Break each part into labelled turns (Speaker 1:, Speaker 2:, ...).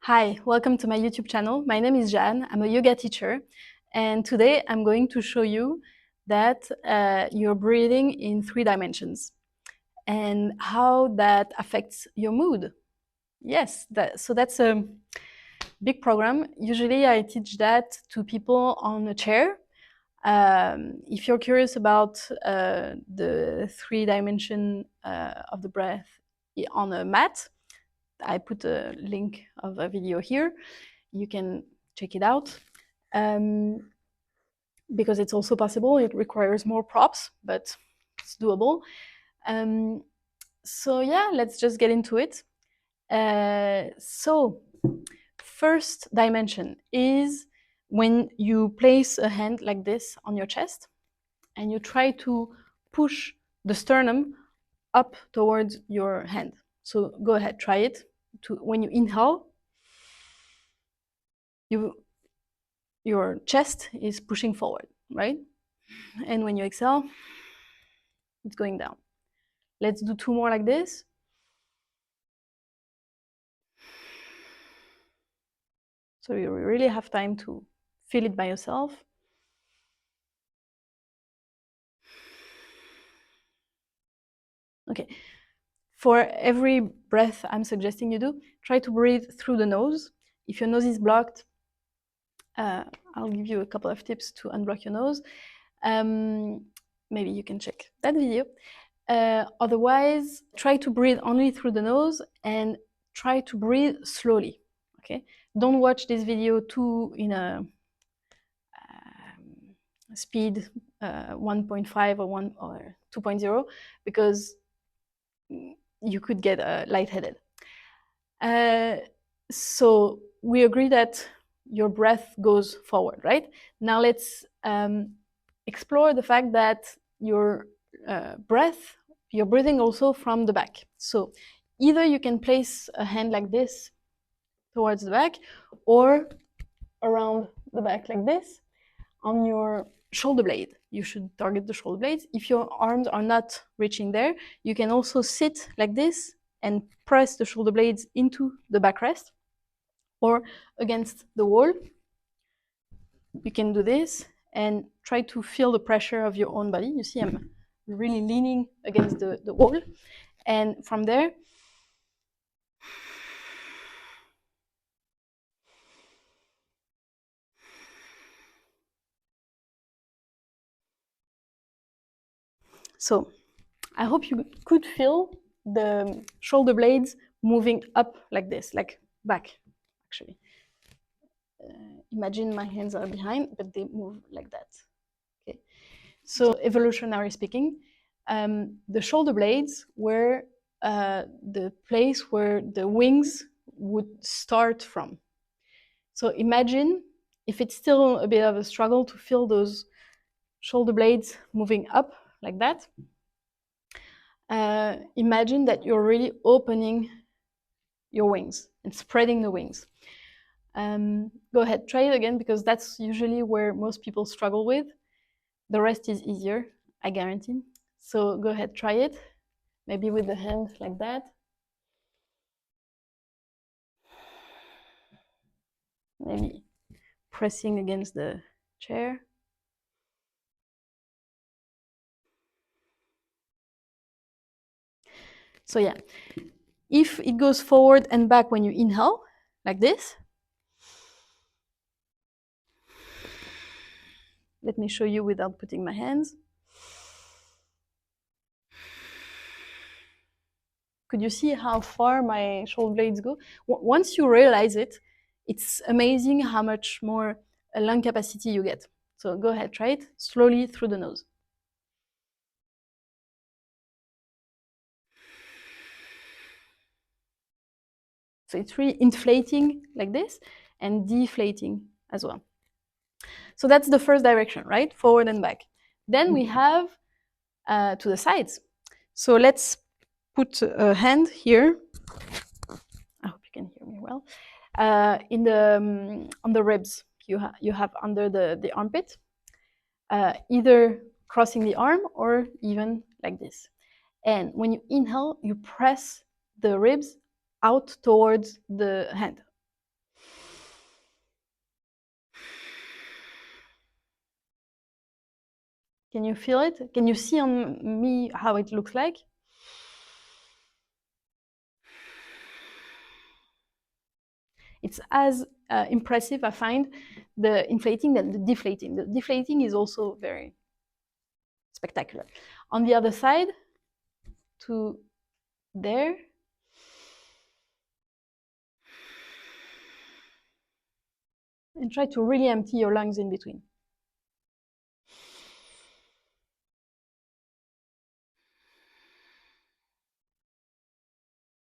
Speaker 1: Hi, welcome to my YouTube channel. My name is Jeanne. I'm a yoga teacher, and today I'm going to show you that you're breathing in 3 dimensions and how that affects your mood. Yes, so that's a big program. Usually I teach that to people on a chair. If you're curious about the 3 dimension of the breath on a mat, I put a link of a video here. You can check it out because it's also possible. It requires more props, but it's doable. So yeah, let's just get into it. So first dimension is when you place a hand like this on your chest and you try to push the sternum up towards your hand. So go ahead, try it. When you inhale, your chest is pushing forward, right? And when you exhale, it's going down. Let's do 2 more like this. So you really have time to feel it by yourself. Okay. For every breath I'm suggesting you do, try to breathe through the nose. If your nose is blocked, I'll give you a couple of tips to unblock your nose. Maybe you can check that video. Otherwise, try to breathe only through the nose and try to breathe slowly. Okay, don't watch this video too in a speed 1.5 or 1 or 2.0 because you could get lightheaded. So we agree that your breath goes forward, right? Now let's explore the fact that your breath, you're breathing also from the back. So either you can place a hand like this towards the back or around the back like this on your shoulder blade. You should target the shoulder blades. If your arms are not reaching there, you can also sit like this and press the shoulder blades into the backrest or against the wall. You can do this and try to feel the pressure of your own body. You see, I'm really leaning against the wall. And from there, so I hope you could feel the shoulder blades moving up like this, like back, actually. Imagine my hands are behind, but they move like that. Okay. So evolutionary speaking, the shoulder blades were the place where the wings would start from. So imagine if it's still a bit of a struggle to feel those shoulder blades moving up like that. Imagine that you're really opening your wings and spreading the wings. Go ahead, try it again because that's usually where most people struggle with. The rest is easier, I guarantee. So go ahead, try it. Maybe with the hand like that. Maybe pressing against the chair. So yeah, if it goes forward and back when you inhale, like this. Let me show you without putting my hands. Could you see how far my shoulder blades go? Once you realize it, it's amazing how much more lung capacity you get. So go ahead, try it slowly through the nose. So it's really inflating like this and deflating as well. So that's the first direction, right? Forward and back. Then we have to the sides. So let's put a hand here. I hope you can hear me well. On the ribs you have under the armpit, either crossing the arm or even like this. And when you inhale, you press the ribs out towards the hand. Can you feel it? Can you see on me how it looks like? It's as impressive, I find, the inflating than the deflating. The deflating is also very spectacular. On the other side, to there, and try to really empty your lungs in between.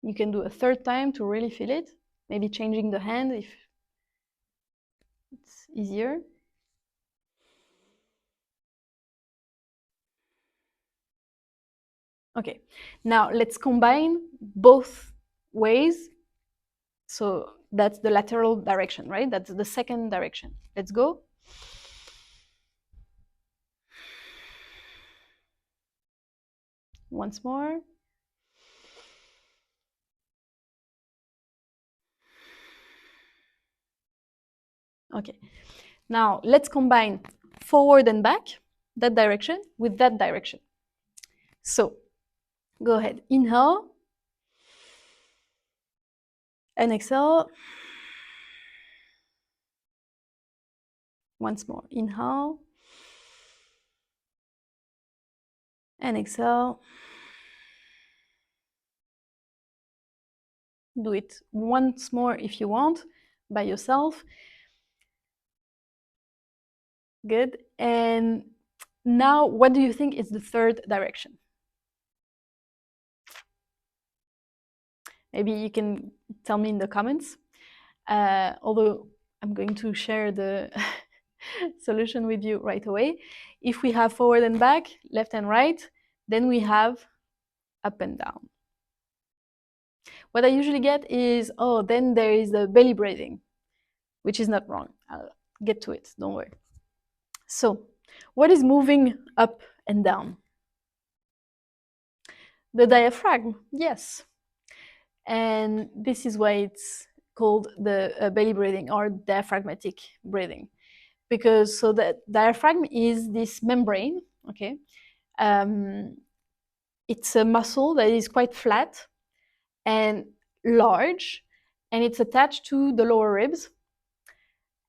Speaker 1: You can do a third time to really feel it, maybe changing the hand if it's easier. Okay, now let's combine both ways. So that's the lateral direction, right? That's the second direction. Let's go. Once more. Okay, now let's combine forward and back, that direction, with that direction. So go ahead, inhale and exhale. Once more, inhale and exhale. Do it once more if you want, by yourself. Good. And now, what do you think is the third direction? Maybe you can tell me in the comments. Although I'm going to share the solution with you right away. If we have forward and back, left and right, then we have up and down. What I usually get is, oh, then there is the belly breathing, which is not wrong. I'll get to it, don't worry. So, what is moving up and down? The diaphragm, yes. And this is why it's called the belly breathing or diaphragmatic breathing. Because so the diaphragm is this membrane, okay? It's a muscle that is quite flat and large, and it's attached to the lower ribs.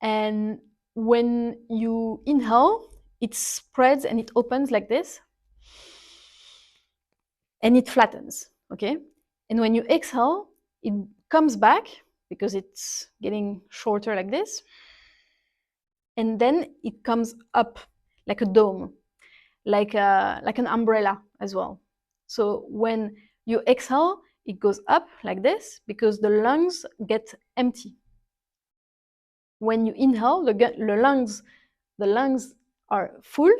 Speaker 1: And when you inhale, it spreads and it opens like this, and it flattens, okay? And when you exhale, it comes back because it's getting shorter like this, and then it comes up like a dome, like an umbrella as well. So when you exhale, it goes up like this because the lungs get empty. When you inhale, the lungs are full,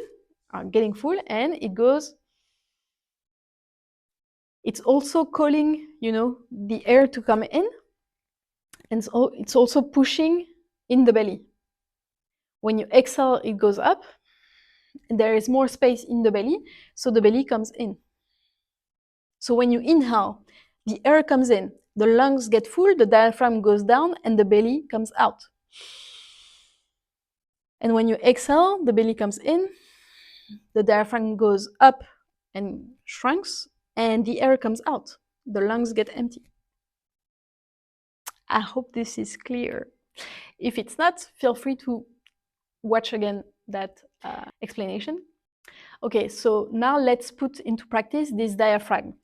Speaker 1: are getting full, and it goes. It's also calling, the air to come in, and so it's also pushing in the belly. When you exhale, it goes up. There is more space in the belly, so the belly comes in. So when you inhale, the air comes in, the lungs get full, the diaphragm goes down, and the belly comes out. And when you exhale, the belly comes in, the diaphragm goes up and shrinks, and the air comes out. The lungs get empty. I hope this is clear. If it's not, feel free to watch again that explanation. Okay, so now let's put into practice this diaphragm.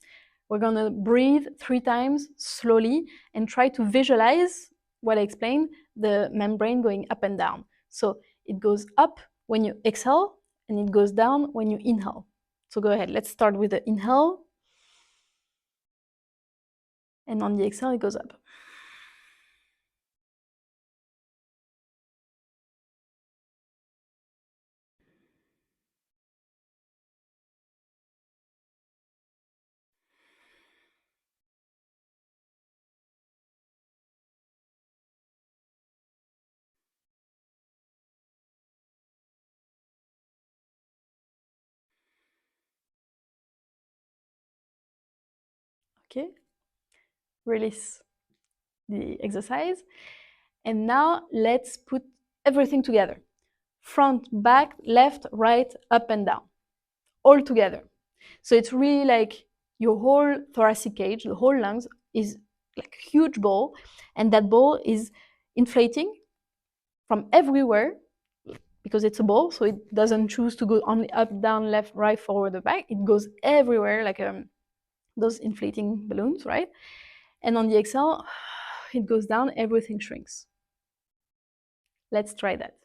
Speaker 1: We're gonna breathe 3 times slowly and try to visualize what I explained, the membrane going up and down. So it goes up when you exhale and it goes down when you inhale. So go ahead, let's start with the inhale. And on the exhale, it goes up. Okay, release the exercise. And now let's put everything together. Front, back, left, right, up and down. all together. So it's really like your whole thoracic cage, the whole lungs is like a huge ball, and that ball is inflating from everywhere because it's a ball, so it doesn't choose to go only up, down, left, right, forward, or back. It goes everywhere like those inflating balloons, right? And on the exhale, it goes down, everything shrinks. Let's try that.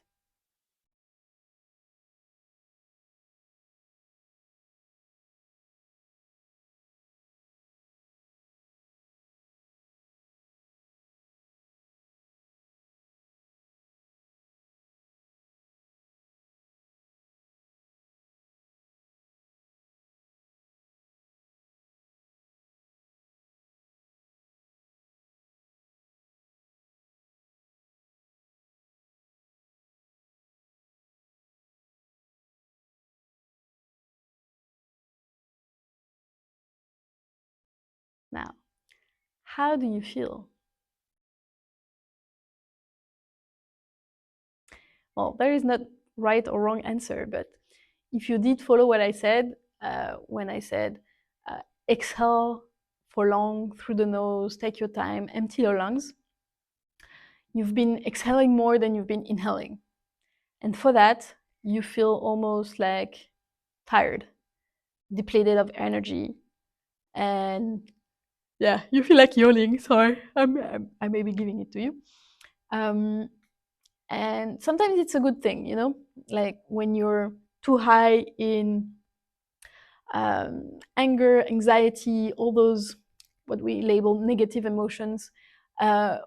Speaker 1: Now, how do you feel? Well, there is not right or wrong answer, but if you did follow what I said, when I said exhale for long through the nose, take your time, empty your lungs, you've been exhaling more than you've been inhaling. And for that, you feel almost like tired, depleted of energy, and yeah, you feel like yawning. Sorry, I may be giving it to you. And sometimes it's a good thing, you know, like when you're too high in anger, anxiety, all those what we label negative emotions, uh,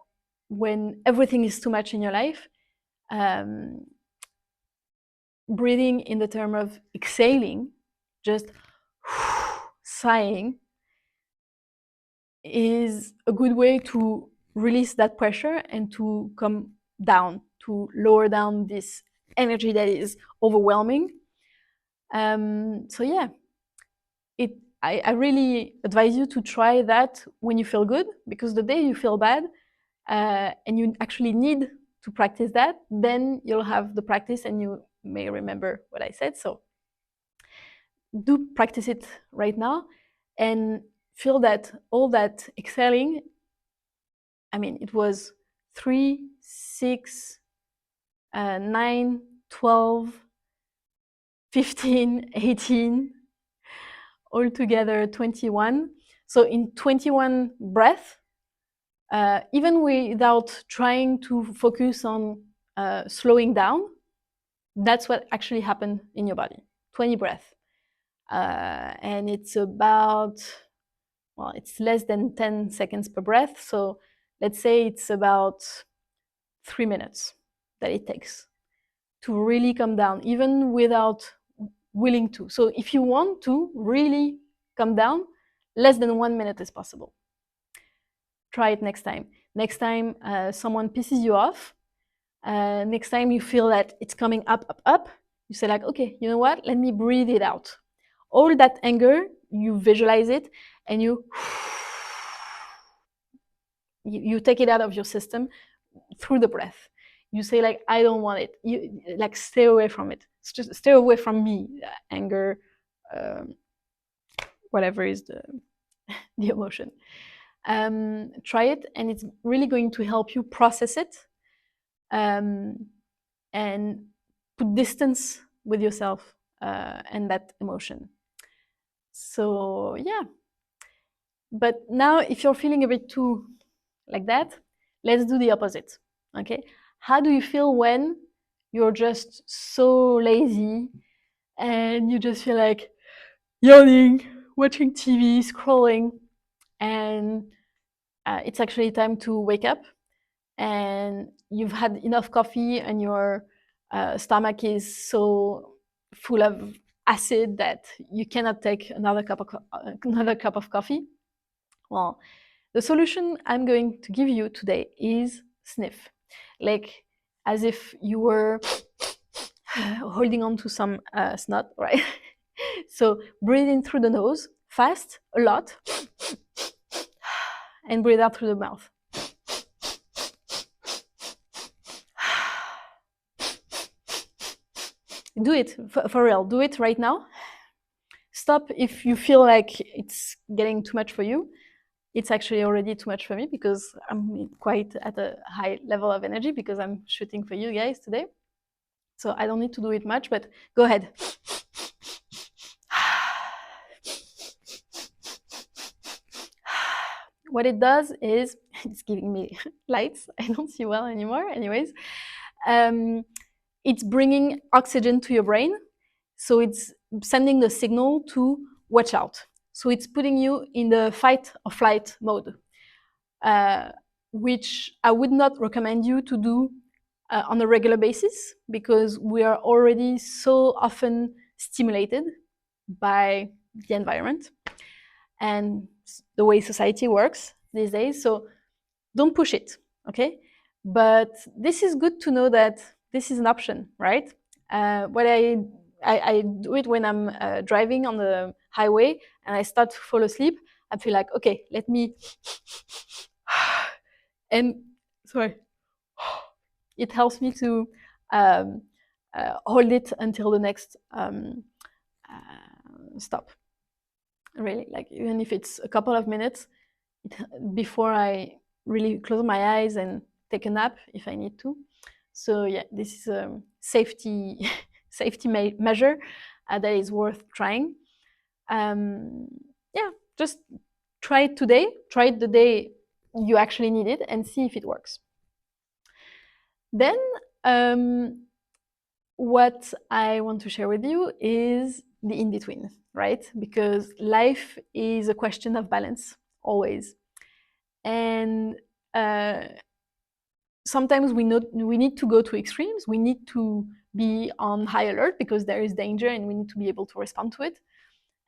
Speaker 1: when everything is too much in your life, um, breathing in the term of exhaling, just sighing, is a good way to release that pressure and to come down, to lower down this energy that is overwhelming. So yeah, I really advise you to try that when you feel good, because the day you feel bad and you actually need to practice that, then you'll have the practice and you may remember what I said. So do practice it right now and feel that all that exhaling, I mean, it was 3, 6, 9, 12, 15, 18, altogether 21. So in 21 breaths, even without trying to focus on slowing down, that's what actually happened in your body. 20 breaths. And it's about, well, it's less than 10 seconds per breath. So let's say it's about 3 minutes that it takes to really come down, even without willing to. So if you want to really come down, less than 1 minute is possible. Try it next time. Next time someone pisses you off, next time you feel that it's coming up, up, up, you say like, okay, you know what? Let me breathe it out. All that anger, you visualize it and you take it out of your system through the breath. You say like, I don't want it. You like stay away from it. Just stay away from me. Anger, whatever is the emotion. Try it, and it's really going to help you process it and put distance with yourself and that emotion. So yeah. But now, if you're feeling a bit too like that, let's do the opposite. Okay? How do you feel when you're just so lazy and you just feel like yawning, watching TV, scrolling, and it's actually time to wake up and you've had enough coffee and your stomach is so full of acid that you cannot take another cup of coffee? Well, the solution I'm going to give you today is sniff, like as if you were holding on to some snot, right? So breathe in through the nose, fast, a lot, and breathe out through the mouth. Do it for real. Do it right now. stop if you feel like it's getting too much for you. It's actually already too much for me because I'm quite at a high level of energy because I'm shooting for you guys today. So I don't need to do it much, but go ahead. What it does is, it's giving me lights. I don't see well anymore. Anyways, it's bringing oxygen to your brain. So it's sending the signal to watch out. So it's putting you in the fight or flight mode, which I would not recommend you to do on a regular basis because we are already so often stimulated by the environment and the way society works these days. So don't push it, okay? But this is good to know that this is an option, right? What I do it when I'm driving on the highway and I start to fall asleep. I feel like, okay, let me, and sorry, it helps me to um, hold it until the next stop. Really, like even if it's a couple of minutes before I really close my eyes and take a nap if I need to. So yeah, this is a safety safety measure that is worth trying. Yeah, just try it today. Try it the day you actually need it and see if it works. Then what I want to share with you is the in-between, right? Because life is a question of balance, always. And sometimes we need to go to extremes. We need to be on high alert because there is danger and we need to be able to respond to it.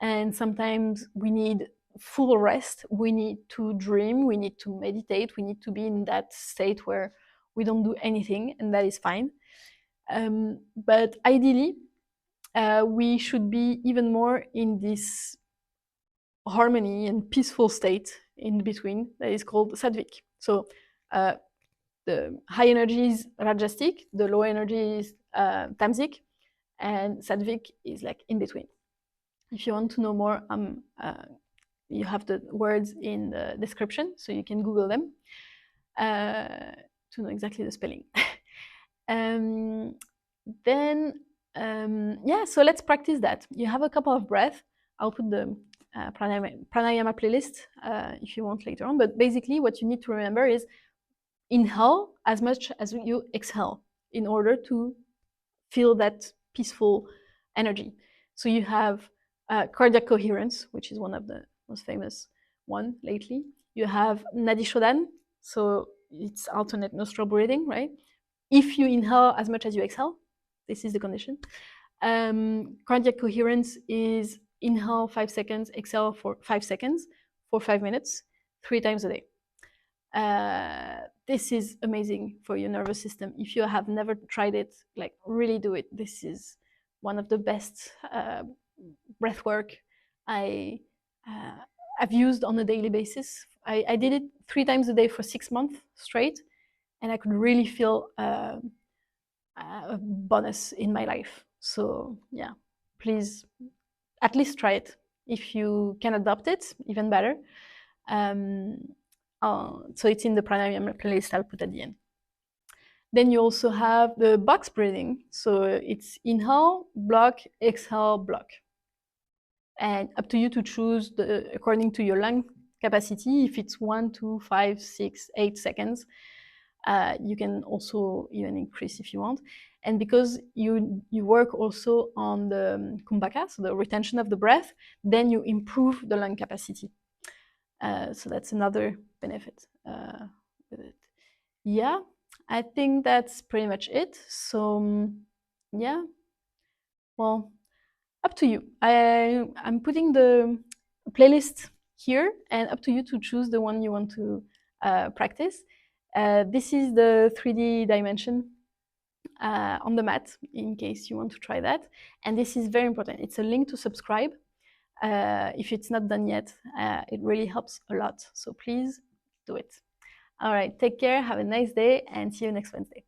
Speaker 1: And sometimes we need full rest. We need to dream. We need to meditate. We need to be in that state where we don't do anything, and that is fine. But ideally, we should be even more in this harmony and peaceful state in between that is called Sattvic. So the high energy is Rajasic, the low energy is Tamasic, and Sattvic is like in between. If you want to know more, you have the words in the description, so you can Google them to know exactly the spelling. Then, yeah, so let's practice that. You have a couple of breaths. I'll put the pranayama playlist if you want later on. But basically, what you need to remember is inhale as much as you exhale in order to feel that peaceful energy. So you have cardiac coherence, which is one of the most famous one lately. You have Nadi Shodhana, so it's alternate nostril breathing, right? If you inhale as much as you exhale, this is the condition. Cardiac coherence is inhale 5 seconds, exhale for 5 seconds for 5 minutes, 3 times a day. This is amazing for your nervous system. If you have never tried it, like really do it. This is one of the best breath work I've used on a daily basis. I did it 3 times a day for 6 months straight, and I could really feel a bonus in my life. So yeah, please at least try it. If you can adopt it, even better. So it's in the pranayama playlist I'll put at the end. Then you also have the box breathing. So it's inhale, block, exhale, block. And up to you to choose according to your lung capacity. If it's 1, 2, 5, 6, 8 seconds, you can also even increase if you want. And because you work also on the kumbhaka, so the retention of the breath, then you improve the lung capacity. So that's another benefit with it. Yeah, I think that's pretty much it. So yeah, well, up to you. I'm putting the playlist here, and up to you to choose the one you want to practice. This is the 3D dimension on the mat, in case you want to try that. And this is very important. It's a link to subscribe. If it's not done yet, it really helps a lot. So please do it. All right, take care, have a nice day, and see you next Wednesday.